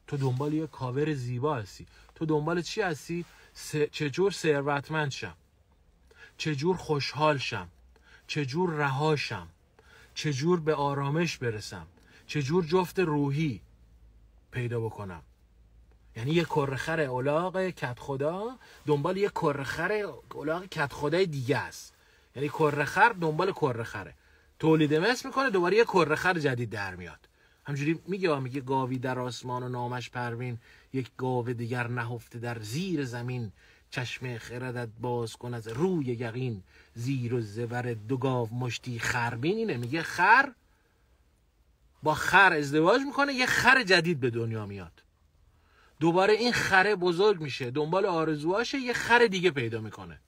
تو دنبال یه کاور زیبا هستی. تو دنبال چی هستی؟ چجور ثروتمند شم، چجور خوشحال شم، چجور رهاشم، چجور به آرامش برسم، چجور جفت روحی پیدا بکنم. یعنی یه کرخر الاغ کت خدا دنبال یه کرخر الاغ کت خدای دیگه است. یعنی کرخر دنبال کرخره، تولید مثل میکنه، دوباره یه کرخر جدید در میاد. همجوری میگه گاوی در آسمان و نامش پروین، یک گاو دیگر نهفته در زیر زمین. چشم خردت باز کن از روی یقین، زیر و زبر دو گاو مشتی خربین. اینه میگه خر با خر ازدواج میکنه، یه خر جدید به دنیا میاد. دوباره این خره بزرگ میشه، دنبال آرزوهاشه، یه خر دیگه پیدا میکنه.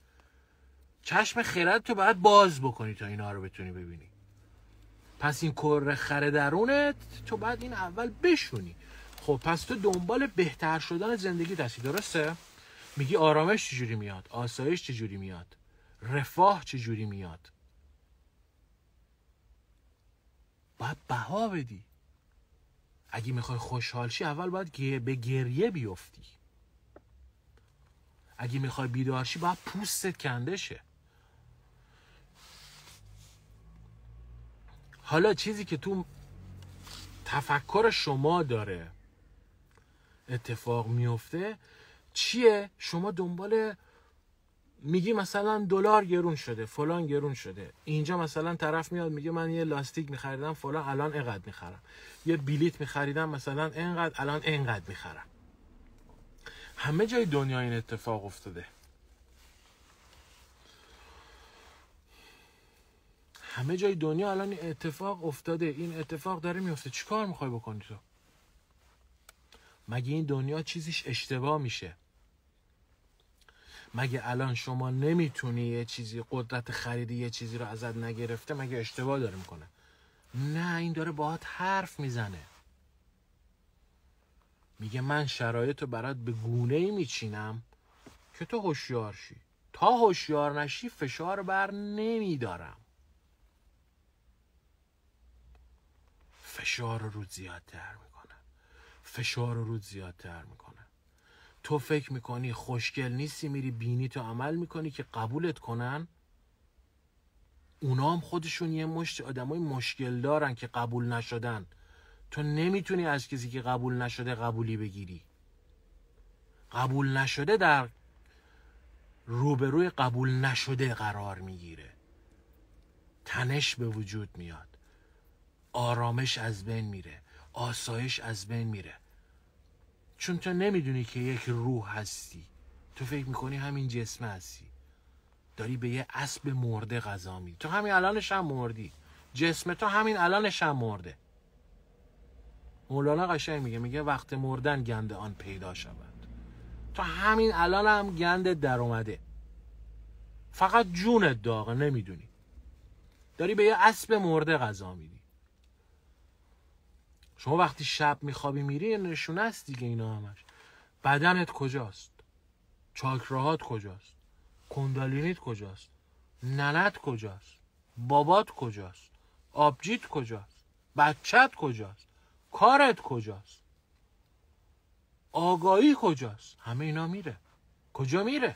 چشم خرد تو باید باز بکنی تا اینا رو بتونی ببینی. پس این کره خره درونت تو باید این اول بشونی. خب پس تو دنبال بهتر شدن زندگی هستی، درسته؟ میگی آرامش چجوری میاد، آسایش چجوری میاد، رفاه چجوری میاد. باید بها بدی. اگه میخوای خوشحال شی اول باید به گریه بیفتی. اگه میخوای بیدار شی باید پوستت کنده شه. حالا چیزی که تو تفکر شما داره اتفاق میفته چیه؟ شما دنبال میگی مثلا دلار گرون شده، فلان گرون شده. اینجا مثلا طرف میاد میگه من یه لاستیک میخریدم فلان، الان اینقدر میخرم. یه بلیت میخریدم مثلا اینقدر، الان اینقدر میخرم. همه جای دنیا این اتفاق افتاده. همه جای دنیا الان این اتفاق افتاده. این اتفاق داره میفته. چیکار میخوای بکنی تو؟ مگه این دنیا چیزیش اشتباه میشه؟ مگه الان شما نمیتونی یه چیزی، قدرت خریدی یه چیزی رو ازت نگرفته، مگه اشتباه داره میکنه؟ نه، این داره باهات حرف میزنه. میگه من شرایط رو برات به گونه‌ای میچینم که تو هوشیار شی. تا هوشیار نشی فشار بر نمیدارم. فشار رو رود زیادتر میکنه. فشار رو رود زیادتر میکنه. تو فکر میکنی خوشگل نیستی، میری بینی تو عمل میکنی که قبولت کنن. اونا هم خودشون یه مشت آدمای مشکل دارن که قبول نشدن. تو نمیتونی از کسی که قبول نشده قبولی بگیری. قبول نشده در روبروی قبول نشده قرار میگیره. تنش به وجود میاد. آرامش از بین میره. آسایش از بین میره. چون تو نمیدونی که یک روح هستی. تو فکر میکنی همین جسم هستی. داری به یه اسب مرده غذا میدی. تو همین الانش هم مردی. جسم تو همین الانش هم مرده. مولانا قشنگ میگه وقت مردن گند آن پیدا شود. تو همین الان هم گند در اومده. فقط جونت داغه، نمیدونی. داری به یه اسب مرده غذا میدی. شما وقتی شب میخوابی میری نشونه است دیگه اینا همش. بدنت کجاست؟ چاکراهات کجاست؟ کندالینیت کجاست؟ ننت کجاست؟ بابات کجاست؟ آبجیت کجاست؟ بچت کجاست؟ کارت کجاست؟ آگاهی کجاست؟ همه اینا میره. کجا میره؟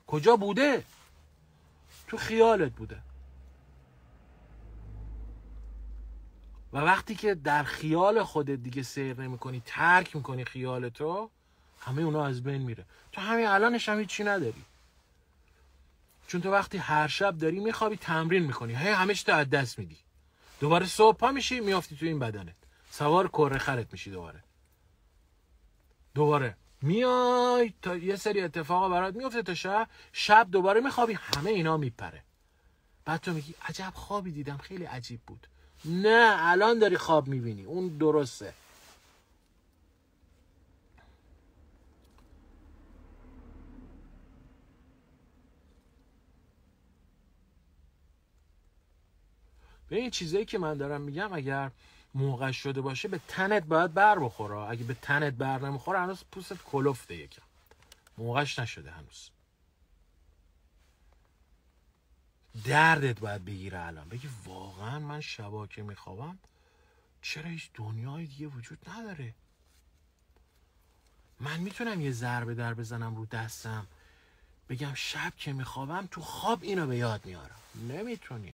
کجا بوده؟ تو خیالت بوده. و وقتی که در خیال خودت دیگه سیر نمی کنی، ترک میکنی خیالتو، همه اونا از بین میره. تو همین الانش هم هیچی نداری. چون تو وقتی هر شب داری میخوابی تمرین میکنی، همش تو از دست میدی. دوباره صبح پا میشی میافتی تو این بدنت، سوار کره خرت میشی. دوباره میای تا یه سری اتفاقا برات میفته تا شب دوباره میخوابی، همه اینا میپره. بعد تو میگی عجب خوابی دیدم، خیلی عجیب بود. نه، الان داری خواب میبینی، اون درسته. به این چیزایی که من دارم میگم اگر موقع شده باشه به تنت باید بر بخوره. اگه به تنت بر نمیخوره هنوز پوستت کلفته، یکم موقعش نشده هنوز. دردت باید بگیره الان، بگی واقعا من شبا که میخوابم چرا هیچ دنیای دیگه وجود نداره؟ من میتونم یه ضربه در بزنم رو دستم بگم شب که میخوابم تو خواب اینو به یاد میارم؟ نمیتونی.